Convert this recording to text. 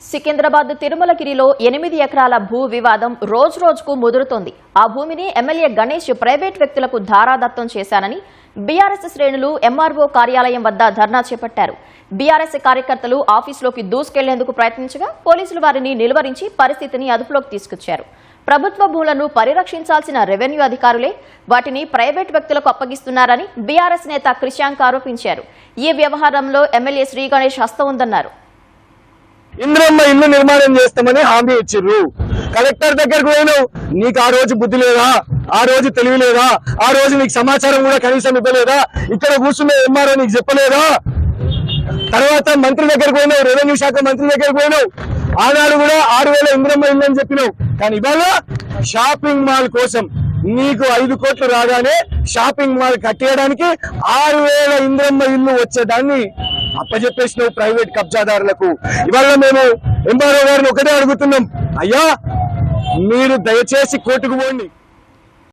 సికింద్రాబాద్ తిరుమలగిరిలో 8 ఎకరాల భూ వివాదం రోజురోజుకు ముదురుతోంది. ఆ భూమిని ఎమ్మెల్యే గణేష్ ప్రైవేట్ వ్యక్తులకు ధారాదత్తం చేశానని బీఆర్ఎస్ శ్రేణులు ఎంఆర్ఓ కార్యాలయం వద్ద ధర్నా చేపట్టారు. బీఆర్ఎస్ కార్యకర్తలు ఆఫీసులోకి దూసుకెళ్లేందుకు ప్రయత్నించగా పోలీసులు వారిని నిలువరించి పరిస్థితిని అదుపులోకి తీసుకొచ్చారు. ప్రభుత్వ భూములను పరిరక్షించాల్సిన రెవెన్యూ అధికారులే వాటిని ప్రైవేట్ వ్యక్తులకు అప్పగిస్తున్నారని బీఆర్ఎస్ నేత క్రిషాంక్ ఆరోపించారు. ఈ వ్యవహారంలో ఎమ్మెల్యే శ్రీ గణేష్ హస్తం ఉందన్నారు. ఇంద్రమ్మ ఇల్లు నిర్మాణం చేస్తామని హామీ ఇచ్చిర్రు. కలెక్టర్ దగ్గరకు పోయినావు, నీకు ఆ రోజు బుద్ధి లేదా, ఆ రోజు తెలివి లేదా, ఆ రోజు నీకు సమాచారం కూడా కనీసం ఇవ్వలేదా, ఇక్కడ కూర్చున్న ఎంఆర్ఓ నీకు చెప్పలేదా? తర్వాత మంత్రి దగ్గరకు పోయినావు, రెవెన్యూ శాఖ మంత్రి దగ్గరకు పోయినావు, ఆనాడు కూడా 6,000 ఇంద్రమ్మ ఇల్లు అని చెప్పినావు. కానీ ఇవాళ షాపింగ్ మాల్ కోసం నీకు 5 కోట్లు రాగానే షాపింగ్ మాల్ కట్టేయడానికి 6,000 ఇంద్రమ్మ ఇల్లు వచ్చేదాన్ని అప్పచెప్పేసినావు ప్రైవేట్ కబ్జాదారులకు. ఇవాళ మేము ఎంఆర్ఓ గారిని ఒకటే అడుగుతున్నాం, అయ్యా మీరు దయచేసి కోర్టుకు పోండి.